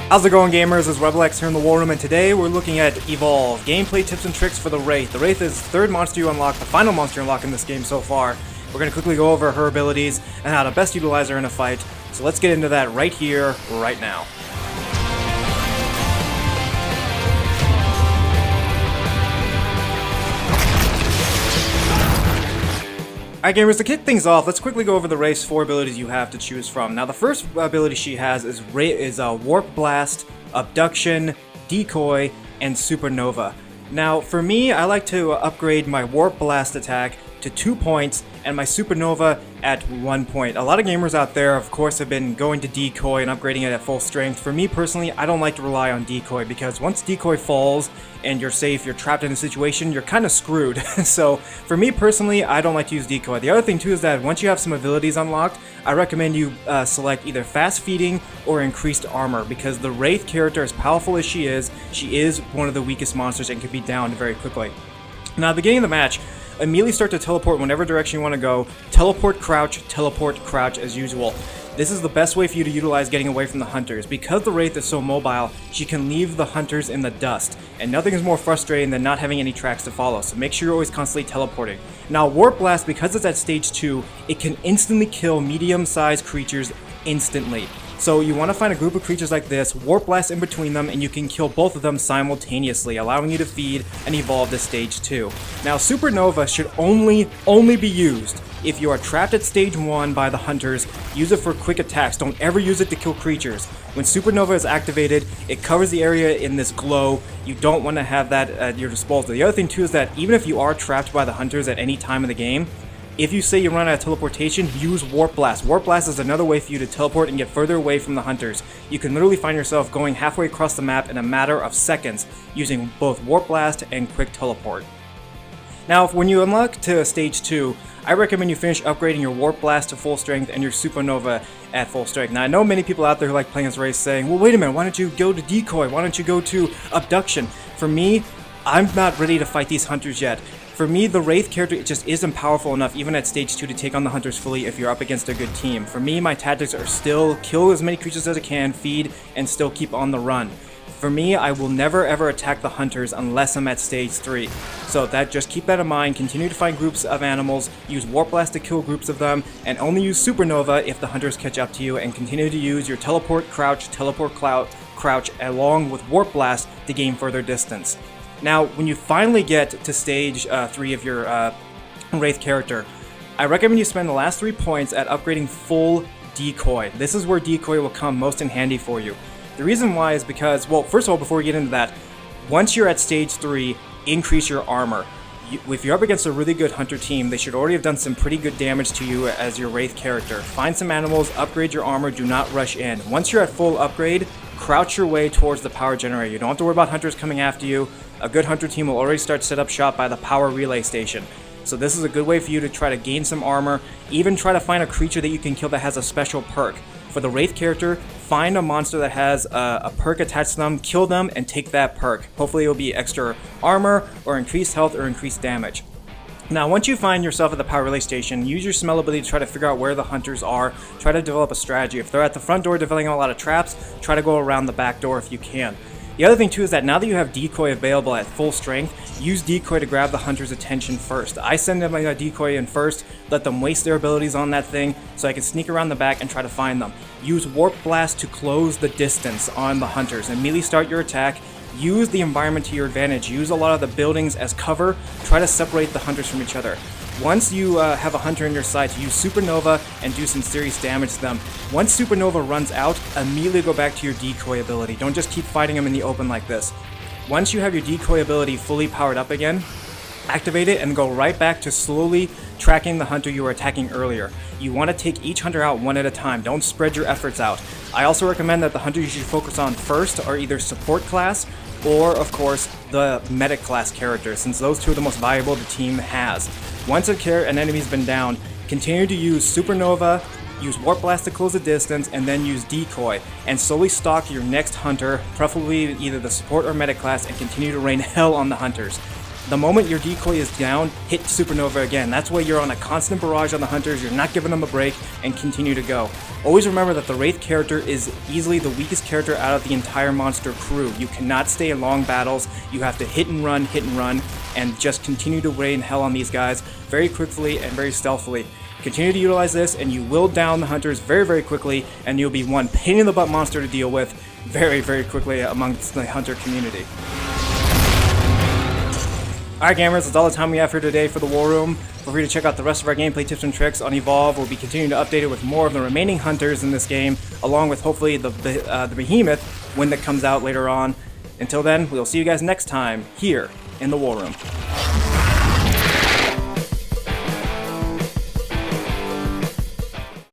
How's it going, gamers? It's RebelX here in the War Room, and today we're looking at Evolve, gameplay tips and tricks for the Wraith. The Wraith is the third monster you unlock, the final monster you unlock in this game so far. We're going to quickly go over her abilities and how to best utilize her in a fight, so let's get into that right here, right now. Alright gamers, to kick things off, let's quickly go over the Wraith's 4 abilities you have to choose from. Now the first ability she has is Warp Blast, Abduction, Decoy, and Supernova. Now for me, I like to upgrade my Warp Blast attack to 2 points and my Supernova at 1 point. A lot of gamers out there, of course, have been going to Decoy and upgrading it at full strength. For me personally, I don't like to rely on Decoy because once Decoy falls and you're safe, you're trapped in a situation, you're kind of screwed. So for me personally, I don't like to use Decoy. The other thing too is that once you have some abilities unlocked, I recommend you select either Fast Feeding or Increased Armor, because the Wraith character, as powerful as she is one of the weakest monsters and can be downed very quickly. Now at the beginning of the match, immediately start to teleport whenever direction you want to go. Teleport, crouch as usual. This is the best way for you to utilize getting away from the hunters. Because the Wraith is so mobile, she can leave the hunters in the dust, and nothing is more frustrating than not having any tracks to follow, so make sure you're always constantly teleporting. Now Warp Blast, because it's at stage 2, it can instantly kill medium-sized creatures instantly. So you want to find a group of creatures like this, Warp Blast in between them, and you can kill both of them simultaneously, allowing you to feed and evolve to stage 2. Now Supernova should only be used if you are trapped at stage 1 by the hunters. Use it for quick attacks. Don't ever use it to kill creatures. When Supernova is activated, it covers the area in this glow. You don't want to have that at your disposal. The other thing too is that even if you are trapped by the hunters at any time of the game, if you say you run out of teleportation, use Warp Blast. Warp Blast is another way for you to teleport and get further away from the hunters. You can literally find yourself going halfway across the map in a matter of seconds using both Warp Blast and Quick Teleport. Now, when you unlock to stage 2, I recommend you finish upgrading your Warp Blast to full strength and your Supernova at full strength. Now, I know many people out there who like playing this race saying, well, wait a minute, why don't you go to Decoy? Why don't you go to Abduction? For me, I'm not ready to fight these hunters yet. For me, the Wraith character just isn't powerful enough, even at stage 2, to take on the hunters fully if you're up against a good team. For me, my tactics are still kill as many creatures as I can, feed, and still keep on the run. For me, I will never ever attack the hunters unless I'm at stage 3. So just keep that in mind. Continue to find groups of animals, use Warp Blast to kill groups of them, and only use Supernova if the hunters catch up to you, and continue to use your teleport, crouch, along with Warp Blast to gain further distance. Now, when you finally get to stage 3 of your Wraith character, I recommend you spend the last 3 points at upgrading full Decoy. This is where Decoy will come most in handy for you. The reason why is because, well, first of all, before we get into that, once you're at stage 3, increase your armor. If you're up against a really good hunter team, they should already have done some pretty good damage to you as your Wraith character. Find some animals, upgrade your armor, do not rush in. Once you're at full upgrade, crouch your way towards the power generator. You don't have to worry about hunters coming after you. A good hunter team will already start set up shop by the power relay station. So this is a good way for you to try to gain some armor, even try to find a creature that you can kill that has a special perk. For the Wraith character, find a monster that has a perk attached to them, kill them, and take that perk. Hopefully it will be extra armor, or increased health, or increased damage. Now, once you find yourself at the power relay station, use your smell ability to try to figure out where the hunters are. Try to develop a strategy. If they're at the front door developing a lot of traps, try to go around the back door if you can. The other thing too is that now that you have Decoy available at full strength, use Decoy to grab the hunter's attention first. I send them my Decoy in first, let them waste their abilities on that thing so I can sneak around the back and try to find them. Use Warp Blast to close the distance on the hunters. Immediately start your attack. Use the environment to your advantage. Use a lot of the buildings as cover. Try to separate the hunters from each other. Once you have a hunter in your sights, use Supernova and do some serious damage to them. Once Supernova runs out, immediately go back to your Decoy ability. Don't just keep fighting them in the open like this. Once you have your Decoy ability fully powered up again, activate it and go right back to slowly tracking the hunter you were attacking earlier. You want to take each hunter out one at a time. Don't spread your efforts out. I also recommend that the hunter you should focus on first are either support class or, of course, the medic class characters, since those two are the most valuable the team has. Once an enemy's been down, continue to use Supernova, use Warp Blast to close the distance, and then use Decoy, and slowly stalk your next hunter, preferably either the support or medic class, and continue to rain hell on the hunters. The moment your decoy is down, hit Supernova again. That's why you're on a constant barrage on the hunters, you're not giving them a break, and continue to go. Always remember that the Wraith character is easily the weakest character out of the entire monster crew. You cannot stay in long battles, you have to hit and run, and just continue to rain hell on these guys very quickly and very stealthily. Continue to utilize this, and you will down the hunters very, very quickly, and you'll be one pain in the butt monster to deal with very, very quickly amongst the hunter community. Alright gamers, that's all the time we have for today for the War Room. Feel free to check out the rest of our gameplay tips and tricks on Evolve. We'll be continuing to update it with more of the remaining hunters in this game, along with hopefully the Behemoth when that comes out later on. Until then, we'll see you guys next time here in the War Room.